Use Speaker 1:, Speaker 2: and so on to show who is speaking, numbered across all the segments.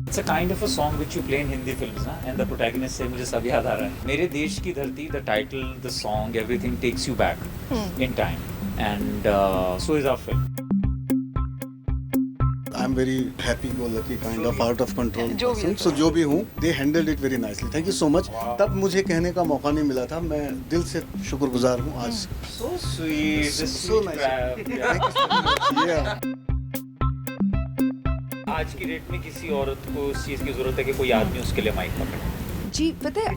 Speaker 1: It's a kind of a song which you play in Hindi films, na? And the protagonist से मुझे सब याद आ रहा है. मेरे देश की धरती, the title, the song, everything takes you back in time, and so is our film.
Speaker 2: I'm very happy-go-lucky kind of out of control person. So जो भी हूँ, they handled it very nicely. Thank you so much. तब मुझे कहने का मौका नहीं मिला था. मैं दिल से शुक्रगुजार हूँ आज.
Speaker 1: So sweet,
Speaker 2: So nice. Thank you so much. Yeah.
Speaker 1: आज की डेट में किसी औरत को इस चीज़ की ज़रूरत है कि कोई आदमी उसके लिए माइक पकड़े.
Speaker 3: जी पता है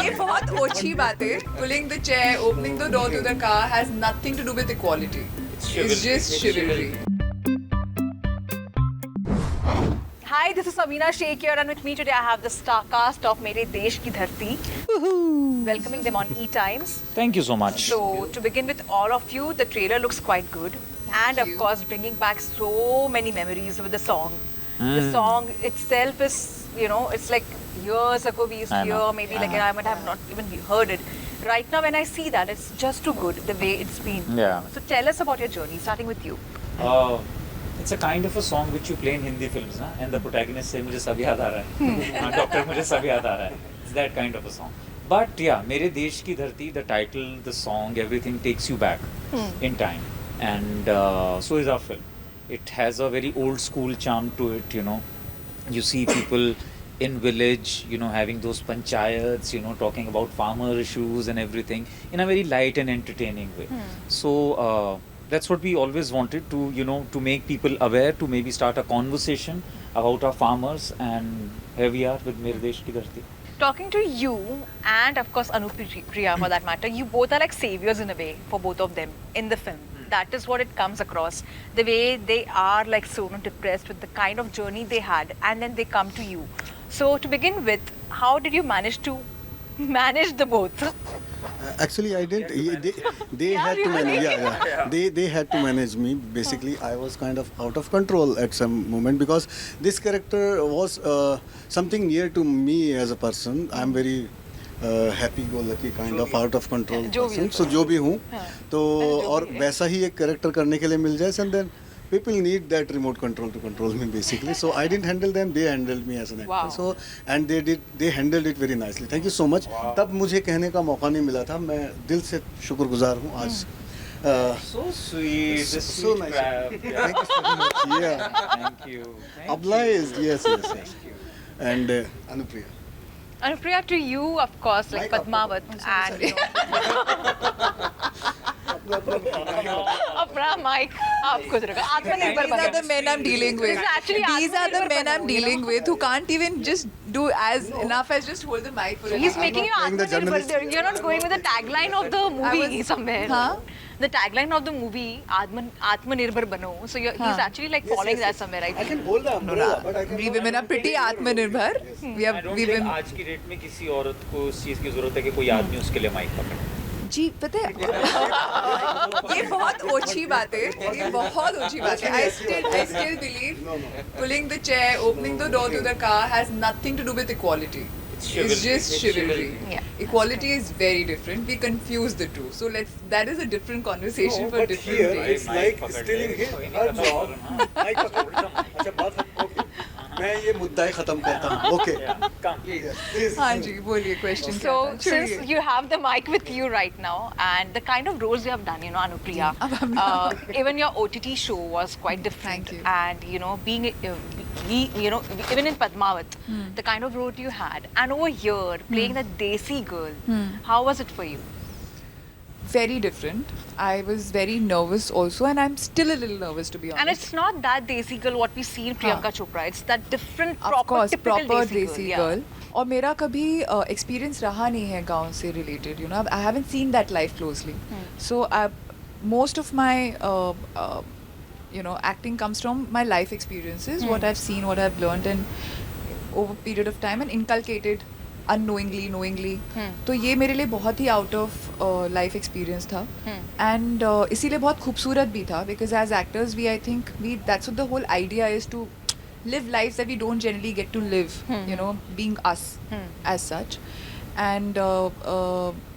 Speaker 3: ये बहुत ओछी बात है. Pulling the chair, opening the door to the car has nothing to do with equality. It's just chivalry. Hi, this is Sabina Sheikh here, and with me today I have the star cast of Mere Desh Ki Dharti. Welcoming them on ETimes.
Speaker 1: Thank you so much.
Speaker 3: So, to begin with all of you, the trailer looks quite good. And of course, bringing back so many memories with the song. The song itself is, you know, it's like years ago we used to hear, maybe like I might have not even heard it. Right now when I see that, it's just too good, the way it's been.
Speaker 1: Yeah.
Speaker 3: So tell us about your journey, starting with you.
Speaker 1: It's a kind of a song which you play in Hindi films, na? And the protagonist से मुझे सब याद आ रहा है. Doctor मुझे सब याद आ रहा है. It's that kind of a song. But yeah, मेरे देश की धरती, the title, the song, everything takes you back in time. And so is our film. It has a very old school charm to it, you know. You see people in village, you know, having those panchayats, you know, talking about farmer issues and everything in a very light and entertaining way. So that's what we always wanted to, you know, to make people aware, to maybe start a conversation about our farmers, and here we are with Mere Desh Ki Dharti.
Speaker 3: Talking to you and of course Anupriya for that matter, you both are like saviors in a way for both of them in the film. That is what it comes across. The way they are like so depressed with the kind of journey they had, and then they come to you. So to begin with, how did you manage to manage the both?
Speaker 2: Actually, I didn't. They had to manage. Yeah. They had to manage me. Basically, I was kind of out of control at some moment because this character was something near to me as a person. I'm very happy-go-lucky kind of out of control person. So जो भी हूँ, तो और वैसा ही एक character करने के लिए मिल जाए, and then people need that remote control to control me basically. So I didn't handle them, they handled me as an actor.
Speaker 3: Wow.
Speaker 2: So and they handled it very nicely. Thank you so much. तब मुझे कहने का मौका नहीं मिला था. मैं दिल से शुक्रगुजार हूँ आज.
Speaker 1: So sweet,
Speaker 2: so nice. Thank you so much. Yeah.
Speaker 1: Thank you.
Speaker 2: Obliged. Yes. And Anupriya.
Speaker 3: Anupriya, to you, of course, like Padmavat and you know. अपना mic आपको जरूर. आत्मनिर्भर
Speaker 4: These are the men I'm dealing with. These are the men I'm dealing with who can't even just do as enough as just hold the mic for a
Speaker 3: He's
Speaker 4: while.
Speaker 3: making you
Speaker 2: playing the journalist.
Speaker 3: Atmanirbhar. You're not going with the tagline of the movie somewhere.
Speaker 4: Huh?
Speaker 3: The tagline of the movie, Atmanirbhar Bano. So he's actually like following that somewhere, right?
Speaker 2: I can hold the umbrella, but I can.
Speaker 4: We women are pretty Atmanirbhar. We
Speaker 1: I
Speaker 4: have
Speaker 1: don't
Speaker 4: we
Speaker 1: think
Speaker 4: women.
Speaker 1: आज की date में किसी औरत को इस चीज़ की ज़रूरत है कि कोई आदमी उसके लिए माइक पकड़े.
Speaker 4: जी पता है ये बहुत ओछी बात है. ये बहुत ओछी बात है. I still believe
Speaker 3: Pulling the chair, opening the door to the car has nothing to do with equality. It's just chivalry. Yeah. Equality is very different. We confuse the two. So that is a different conversation for different days.
Speaker 2: It's like stealing her job. अच्छा बात है. मैं ये मुद्दा ही खत्म करता हूँ. Okay. Please.
Speaker 4: हाँ जी बोलिए question.
Speaker 3: So since you have the mic with you right now, and the kind of roles you have done, you know, Anupriya, even your OTT show was quite different.
Speaker 4: Thank you.
Speaker 3: And you know, being you know, even in Padmavat, the kind of role you had, and over here playing the Desi girl, how was it for you?
Speaker 4: Very different. I was very nervous also, and I'm still a little nervous to be honest.
Speaker 3: And it's not that Desi girl what we see in Priyanka Chopra. It's that different,
Speaker 4: Of
Speaker 3: proper,
Speaker 4: course,
Speaker 3: typical
Speaker 4: proper
Speaker 3: Desi girl.
Speaker 4: girl. और मेरा कभी experience रहा नहीं है गाँव से related. You know, I haven't seen that life closely. So most of my you know, acting comes from my life experiences, what I've seen, what I've learned, and over a period of time and inculcated unknowingly, knowingly. तो ये मेरे लिए बहुत ही out of life experience था. And इसीलिए बहुत खूबसूरत भी था, because as actors I think that's what the whole idea is, to live lives that we don't generally get to live, you know, being us as such. And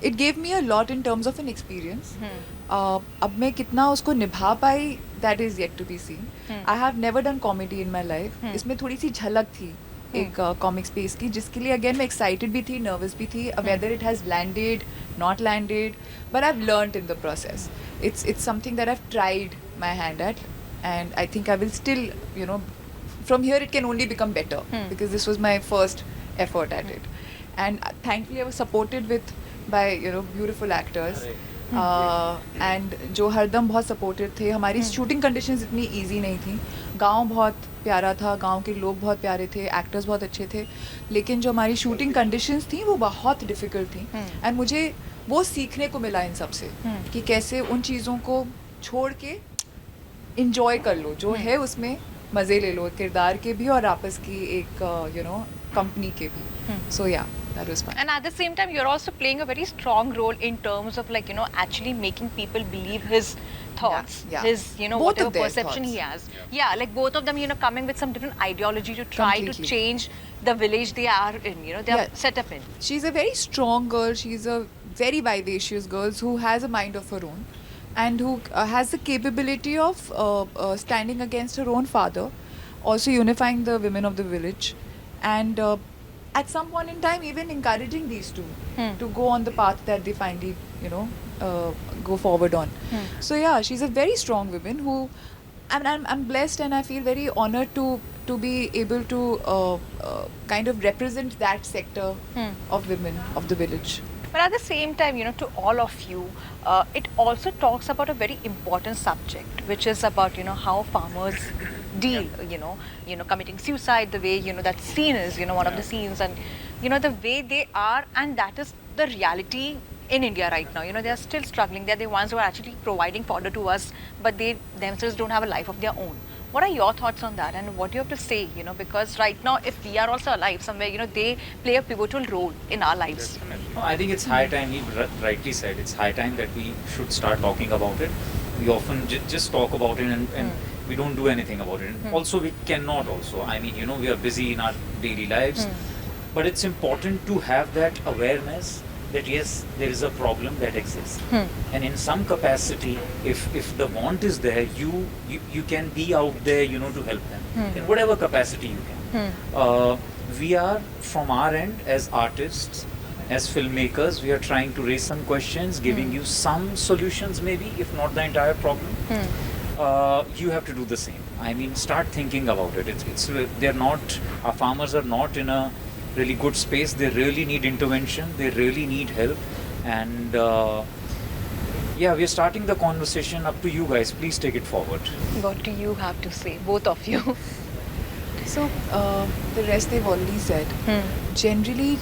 Speaker 4: it gave me a lot in terms of an experience. अब मैं कितना उसको निभा पाई that is yet to be seen. I have never done comedy in my life. इसमें थोड़ी सी झलक थी एक कॉमिक स्पेस की, जिसके लिए अगेन मैं एक्साइटेड भी थी, नर्वस भी थी, whether it has landed, not landed, but I've learned in the process. It's something that I've tried my hand at, and I think I will still, you know, from here it can only become better because this was my first effort at it, and thankfully I was supported by beautiful actors. And जो हरदम बहुत supportive थे. हमारी shooting conditions इतनी easy नहीं थी. गांव बहुत प्यारा था, गांव के लोग बहुत प्यारे थे, एक्टर्स बहुत अच्छे थे, लेकिन जो हमारी शूटिंग कंडीशंस थी वो बहुत डिफ़िकल्ट थी. एंड मुझे वो सीखने को मिला इन सब से कि कैसे उन चीज़ों को छोड़ के इंजॉय कर लो, जो है उसमें मज़े ले लो, किरदार के भी और आपस की एक कंपनी के भी. सो या that was fun.
Speaker 3: And at the same time, you're also playing a very strong role in terms of actually making people believe his thoughts, his
Speaker 4: Both
Speaker 3: whatever
Speaker 4: of their
Speaker 3: perception
Speaker 4: thoughts.
Speaker 3: he has. Yeah, like both of them coming with some different ideology to try
Speaker 4: Completely.
Speaker 3: to change the village they are in. They are set up in.
Speaker 4: She's a very strong girl. She's a very vivacious girl who has a mind of her own, and who has the capability of standing against her own father, also unifying the women of the village, and at some point in time even encouraging these two to go on the path that they finally go forward on. So yeah, she's a very strong woman who I'm blessed, and I feel very honored to be able to kind of represent that sector of women of the village.
Speaker 3: But at the same time, to all of you, it also talks about a very important subject, which is about, how farmers deal, committing suicide, the way, that scene is, one of the scenes, and, the way they are, and that is the reality in India right now. They are still struggling. They're the ones who are actually providing fodder to us, but they themselves don't have a life of their own. What are your thoughts on that, and what do you have to say, because right now, if we are also alive somewhere, they play a pivotal role in our lives.
Speaker 1: No, I think it's high time, he rightly said, it's high time that we should start talking about it. We often just talk about it and we don't do anything about it. Also, we cannot also. I mean, we are busy in our daily lives, but it's important to have that awareness that yes, there is a problem that exists, and in some capacity, if the want is there, you can be out there, to help them in whatever capacity you can. We are from our end as artists, as filmmakers, we are trying to raise some questions, giving you some solutions, maybe if not the entire problem. You have to do the same. I mean, start thinking about it. Our farmers are not in a really good space. They really need intervention. They really need help. And we are starting the conversation. Up to you guys. Please take it forward.
Speaker 3: What do you have to say, both of you?
Speaker 4: So the rest they've already said. Generally,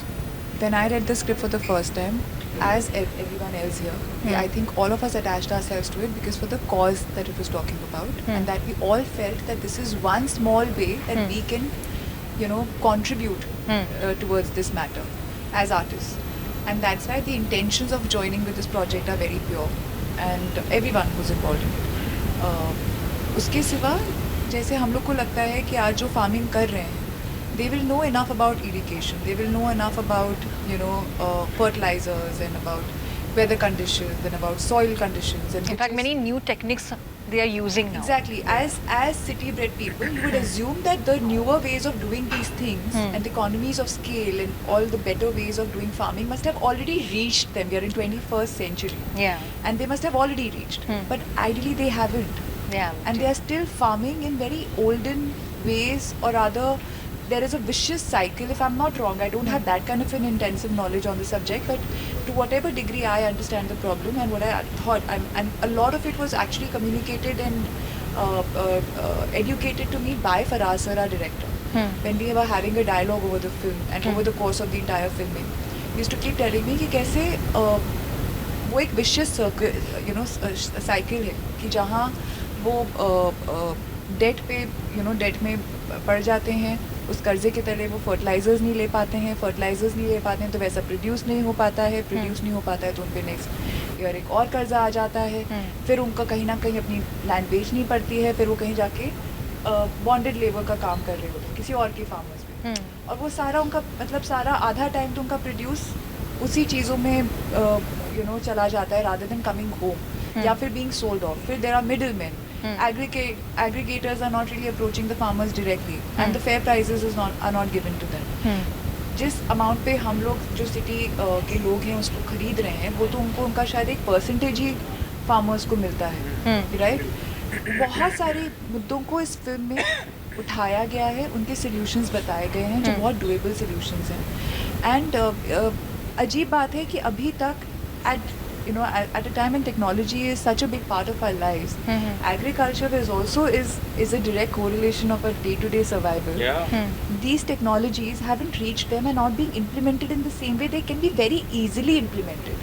Speaker 4: when I read the script for the first time, as everyone else here, I think all of us attached ourselves to it because for the cause that it was talking about, and that we all felt that this is one small way that we can, contribute towards this matter as artists. And that's why the intentions of joining with this project are very pure, and everyone who's involved in it. उसके सिवा जैसे हम लोग को लगता है कि आज जो फार्मिंग कर रहे हैं, they will know enough about irrigation, they will know enough about fertilizers and about weather conditions and about soil conditions, and
Speaker 3: In fact, many new techniques they are using now.
Speaker 4: Exactly. As city-bred people, you would assume that the newer ways of doing these things and the economies of scale and all the better ways of doing farming must have already reached them. We are in 21st century.
Speaker 3: Yeah.
Speaker 4: And they must have already reached. But ideally they haven't.
Speaker 3: Yeah.
Speaker 4: And they are still farming in very olden ways, or rather there is a vicious cycle. If I'm not wrong, I don't have that kind of an intensive knowledge on the subject, but to whatever degree I understand the problem and what I thought, and a lot of it was actually communicated and educated to me by Faraz sir, our director. When we were having a dialogue over the film and over the course of the entire filming, he used to keep telling me कि कैसे वो एक vicious circle, cycle है कि जहाँ वो date पे date में पड़ जाते हैं, उस कर्जे के तले वो फर्टिलाइजर्स नहीं ले पाते हैं, तो वैसा प्रोड्यूस नहीं हो पाता है, तो उन पे नेक्स्ट ईयर एक और कर्जा आ जाता है, फिर उनका कहीं ना कहीं अपनी लैंड बेचनी पड़ती है, फिर वो कहीं जाके बॉन्डेड लेबर का काम कर रहे होते हैं किसी और के फार्मर्स पे, और वो सारा उनका मतलब सारा आधा टाइम तो उनका प्रोड्यूस उसी चीज़ों में चला जाता है, रादर देन कमिंग होम या फिर बीइंग सोल्ड ऑफ. फिर there are middle man Aggregators are not really approaching the farmers directly, and the fair prices are not given to them. जिस अमाउंट पे हम लोग जो सिटी के लोग हैं उसको खरीद रहे हैं, वो तो उनका शायद एक परसेंटेज ही फार्मर्स को मिलता है, राइट? बहुत सारे मुद्दों को इस फिल्म में उठाया गया है, उनके सॉल्यूशंस बताए गए हैं जो बहुत डुएबल सॉल्यूशंस हैं. एंड अजीब बात है कि अभी तक at a time when technology is such a big part of our lives, agriculture is a direct correlation of our day-to-day survival. These technologies haven't reached them and not being implemented in the same way they can be very easily implemented.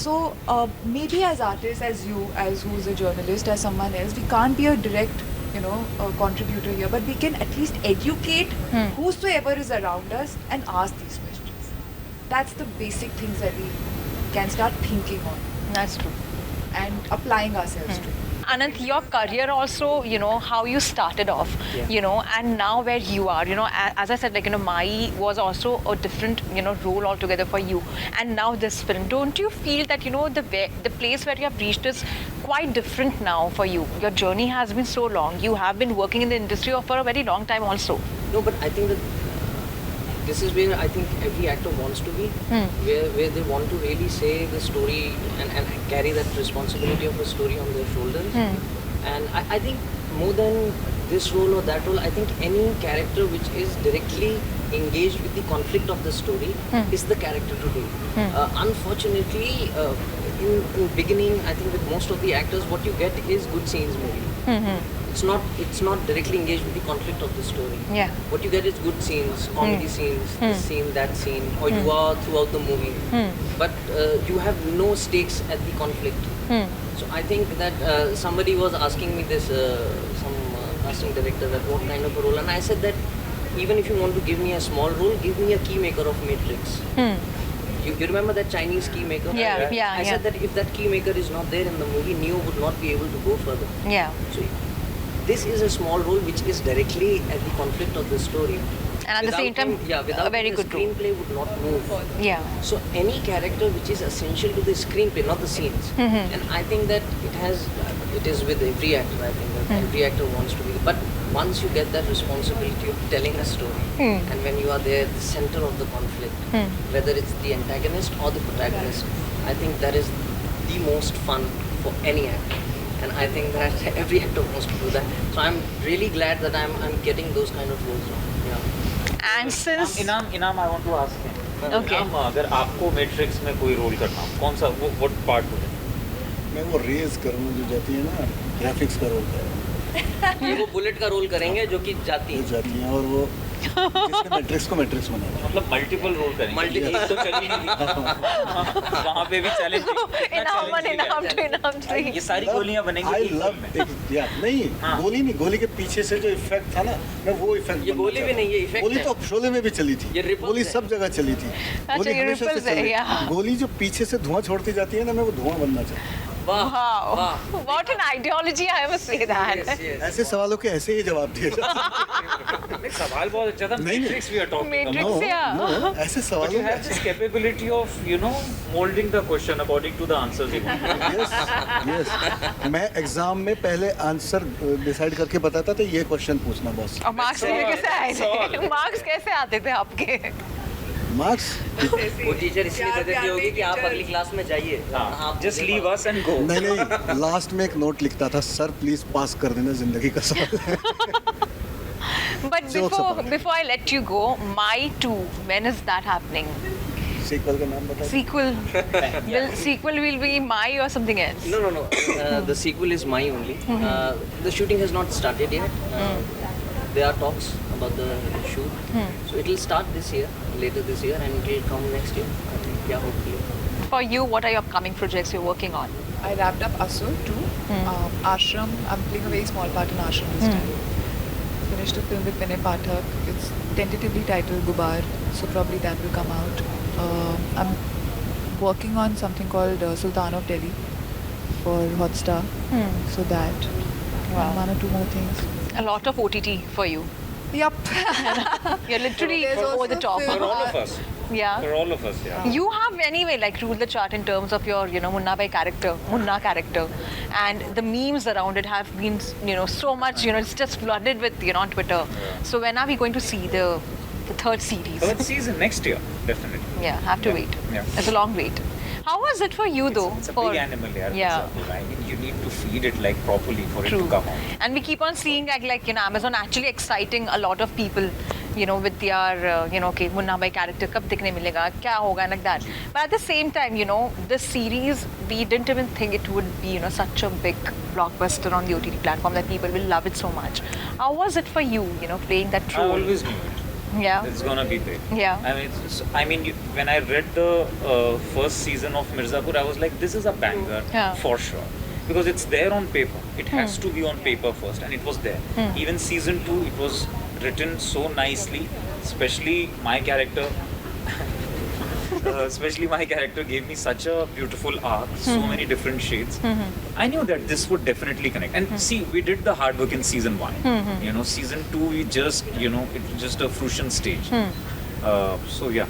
Speaker 4: So maybe as artists, as you, as who's a journalist, as someone else, we can't be a direct contributor here, but we can at least educate whosoever is around us and ask these questions. That's the basic things that we can start thinking on.
Speaker 3: That's true.
Speaker 4: And applying ourselves to.
Speaker 3: Anant, your career also, how you started off, and now where you are, as I said, Mai was also a different, role altogether for you. And now this film, don't you feel that, the place where you have reached is quite different now for you? Your journey has been so long. You have been working in the industry for a very long time also.
Speaker 5: No, but I think that this is where I think every actor wants to be, where they want to really say the story and carry that responsibility of a story on their shoulders. And I think more than this role or that role, I think any character which is directly engaged with the conflict of the story is the character to do. Unfortunately, in beginning, I think with most of the actors, what you get is good scenes maybe. It's not directly engaged with the conflict of the story.
Speaker 3: Yeah.
Speaker 5: What you get is good scenes, comedy scenes, this scene, that scene, or you are throughout the movie. But you have no stakes at the conflict. So I think that somebody was asking me this, some casting director, that what kind of a role, and I said that even if you want to give me a small role, give me a key maker of Matrix. You remember that Chinese key maker?
Speaker 3: Yeah,
Speaker 5: I said that if that key maker is not there in the movie, Neo would not be able to go further.
Speaker 3: Yeah.
Speaker 5: So this is a small role which is directly at the conflict of the story.
Speaker 3: And at the same time,
Speaker 5: without
Speaker 3: a very
Speaker 5: the
Speaker 3: good role.
Speaker 5: screenplay would not move.
Speaker 3: Yeah.
Speaker 5: So any character which is essential to the screenplay, not the scenes. And I think that it is with every actor. I think that every actor wants to be. But once you get that responsibility of telling a story, and when you are there at the center of the conflict, whether it's the antagonist or the protagonist, I think that is the most fun for any actor. And I think that every actor wants to do that. So I'm really glad that I'm getting those kind of roles now. Yeah.
Speaker 3: And since
Speaker 1: इनाम I want to ask him.
Speaker 3: Okay.
Speaker 1: इनाम, अगर आपको matrix में कोई role करना हो, कौन सा what part would it?
Speaker 2: मैं वो रेज करूँ जो जाती है ना, ग्राफिक्स का रोल करूँ,
Speaker 5: ये वो बुलेट का रोल करेंगे जो कि जाती
Speaker 2: वो
Speaker 5: है।
Speaker 2: जाती हैं और वो जिसने मैट्रिक्स को मैट्रिक्स बनाया।
Speaker 1: मतलब मल्टीपल रोल करेंगे।
Speaker 5: Multiple.
Speaker 1: एक तो चली नहीं थी। वहाँ पे भी चैलेंजिंग।
Speaker 3: इनाम थ्री।
Speaker 1: ये सारी गोलियाँ बनेंगी
Speaker 2: I
Speaker 1: एक
Speaker 2: love
Speaker 1: फिल्म में।
Speaker 2: it. Yeah, नहीं गोली नहीं, गोली के पीछे से जो इफेक्ट था ना, मैं वो इफेक्ट
Speaker 5: ये गोली भी नहीं, ये इफेक्ट
Speaker 2: गोली
Speaker 5: है।
Speaker 2: तो शोले में भी चली थी,
Speaker 5: ये ripples
Speaker 2: गोली
Speaker 5: है।
Speaker 2: सब जगह चली थी, गोली
Speaker 3: ये
Speaker 2: हमेशा से
Speaker 3: ripples है,
Speaker 2: चली।
Speaker 3: yeah.
Speaker 2: गोली जो पीछे से धुआं छोड़ती जाती है ना, मैं वो धुआं बनना चाहता हूँ।
Speaker 3: Wow. What an ideology, I must say that.
Speaker 5: Yes, yes.
Speaker 2: ऐसे सवालों के ऐसे ही जवाब दिए जाते हैं।
Speaker 1: नहीं, सवाल बहुत अच्छा था।
Speaker 2: नहीं,
Speaker 1: matrix we are talking
Speaker 3: Matrix,
Speaker 1: about.
Speaker 3: yeah.
Speaker 2: No, ऐसे
Speaker 1: But
Speaker 2: सवालों
Speaker 1: you
Speaker 2: में
Speaker 1: have this capability of, molding the question according to the answers you want.
Speaker 2: yes. मैं एग्जाम में पहले आंसर डिसाइड करके बताता था, ये क्वेश्चन पूछना बॉस।
Speaker 3: और मार्क्स कैसे आए थे? मार्क्स कैसे आते थे आपके?
Speaker 2: मार्क्स
Speaker 5: वो टीचर इसलिए दे देती होगी कि आप अगली क्लास में जाइए। आप
Speaker 1: Just leave us and go.
Speaker 2: नहीं, लास्ट में एक नोट लिखता था, सर प्लीज पास कर देना, जिंदगी का सवाल है।
Speaker 3: But
Speaker 2: Jokes apart.
Speaker 3: before I let you go, My 2, when is that happening?
Speaker 2: Sequel का नाम बताइए।
Speaker 3: Sequel will be My or something else?
Speaker 5: No. The sequel is my only. The shooting has not started yet. There are talks about the shoot. So it will start this year, later this year, and it will come next year. I think, yeah, hopefully.
Speaker 3: For you, what are your upcoming projects you're working on?
Speaker 4: I wrapped up Asur too. Ashram, I'm playing a very small part in Ashram this time. Finished a film with Vinay Pathak. It's tentatively titled Gubar, so probably that will come out. I'm working on something called Sultan of Delhi for Hotstar. So that.
Speaker 3: Wow.
Speaker 4: And one or two more things.
Speaker 3: A lot of OTT for you.
Speaker 4: Yup.
Speaker 3: You're literally
Speaker 4: There's
Speaker 3: over
Speaker 4: also
Speaker 3: the top.
Speaker 1: For
Speaker 4: film-
Speaker 1: all of us.
Speaker 3: Yeah.
Speaker 1: For all of us, yeah.
Speaker 3: You have anyway like ruled the chart in terms of your, Munna character, and the memes around it have been, so much, it's just flooded with, on Twitter. So when are we going to see the third series?
Speaker 1: Third season next year, definitely.
Speaker 3: Yeah, have to
Speaker 1: Yeah.
Speaker 3: wait.
Speaker 1: Yeah.
Speaker 3: It's a long wait. How was it for you though?
Speaker 1: It's a
Speaker 3: for,
Speaker 1: big animal, yeah.
Speaker 3: Yeah.
Speaker 1: I mean, you need to feed it like properly for it
Speaker 3: True.
Speaker 1: to come out.
Speaker 3: And we keep on seeing like Amazon actually exciting a lot of people, with their, okay, Munna Bhai character, kab dikhne milega, kya hoga, like that. But at the same time, this series, we didn't even think it would be, such a big blockbuster on the OTT platform that people will love it so much. How was it for you, playing that
Speaker 1: I
Speaker 3: role?
Speaker 1: always knew it.
Speaker 3: Yeah.
Speaker 1: It's gonna be big.
Speaker 3: Yeah.
Speaker 1: I mean, when I read the first season of Mirzapur, I was like, this is a banger
Speaker 3: Yeah.
Speaker 1: for sure. Because it's there on paper. It has to be on paper first, and it was there. Even season 2, it was written so nicely, especially my character. Especially my character gave me such a beautiful arc, so many different shades. I knew that this would definitely connect. And see, we did the hard work in season 1. Season 2, we just, it was just a fruition stage. So yeah.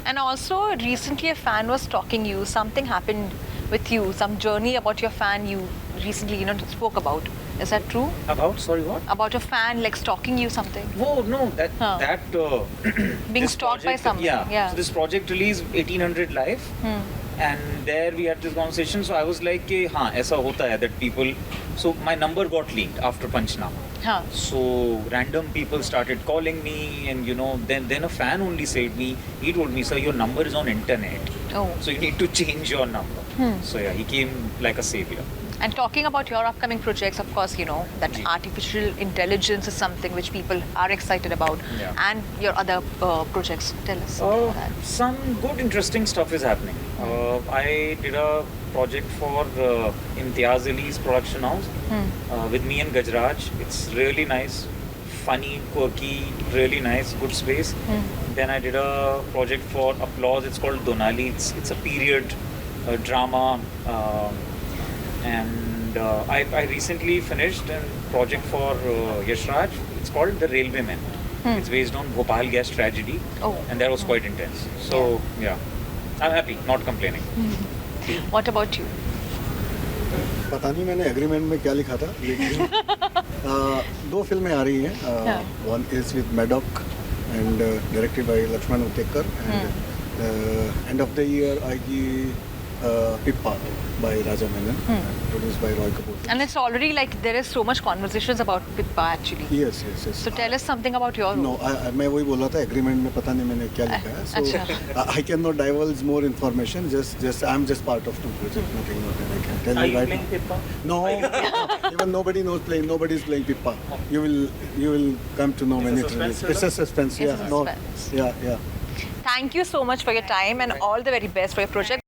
Speaker 3: And also, recently a fan was stalking you. Something happened with you, some journey about your fan you recently, spoke about. Is that true?
Speaker 1: About, sorry, what?
Speaker 3: About a fan like stalking you something?
Speaker 1: Oh no, that
Speaker 3: Being
Speaker 1: this
Speaker 3: stalked by
Speaker 1: project-
Speaker 3: someone. Yeah.
Speaker 1: So this project released 1800 live, and there we had this conversation. So I was like, कि, हाँ ऐसा होता है that people. So my number got leaked after Panchnama.
Speaker 3: Huh.
Speaker 1: So random people started calling me, and then a fan only said me. He told me, sir, your number is on internet.
Speaker 3: Oh.
Speaker 1: So you need to change your number. So yeah, he came like a savior.
Speaker 3: And talking about your upcoming projects, of course, that
Speaker 1: Ji.
Speaker 3: artificial intelligence is something which people are excited about.
Speaker 1: Yeah.
Speaker 3: And your other projects. Tell us about that.
Speaker 1: Some good, interesting stuff is happening. I did a project for Imtiaz Ali's production house with me and Gajraj. It's really nice, funny, quirky, really nice, good space. Then I did a project for Applause. It's called Donali. It's a period drama. And I recently finished a project for Yashraj. It's called The Railwayman. It's based on Bhopal gas tragedy.
Speaker 3: Oh.
Speaker 1: And that was quite intense. So, yeah. I'm happy, not complaining.
Speaker 3: What about you?
Speaker 2: पता नहीं मैंने agreement में क्या लिखा था लेकिन 2 फिल्में आ रही हैं one is with Maddock and directed by Laxman Utekar and end of the year आएगी Pippa by Raja Menon, produced by Roy Kapoor.
Speaker 3: And it's already like there is so much conversations about Pippa actually.
Speaker 2: Yes.
Speaker 3: So tell us something about your role.
Speaker 2: No, मैं वही बोल रहा था agreement में पता नहीं मैंने क्या लिखा है. So I cannot divulge more information. Just I'm just part of 2 projects. Nothing more than I can tell
Speaker 1: Are
Speaker 2: you
Speaker 1: you
Speaker 2: right
Speaker 1: playing
Speaker 2: now.
Speaker 1: Pippa?
Speaker 2: No, even nobody knows playing. Nobody is playing Pippa. You will come to know
Speaker 1: It's a
Speaker 2: when it
Speaker 1: suspense
Speaker 2: releases. It's a suspense.
Speaker 3: It's a
Speaker 2: Yeah. No.
Speaker 3: suspense.
Speaker 2: Yeah.
Speaker 3: Thank you so much for your time and all the very best for your project.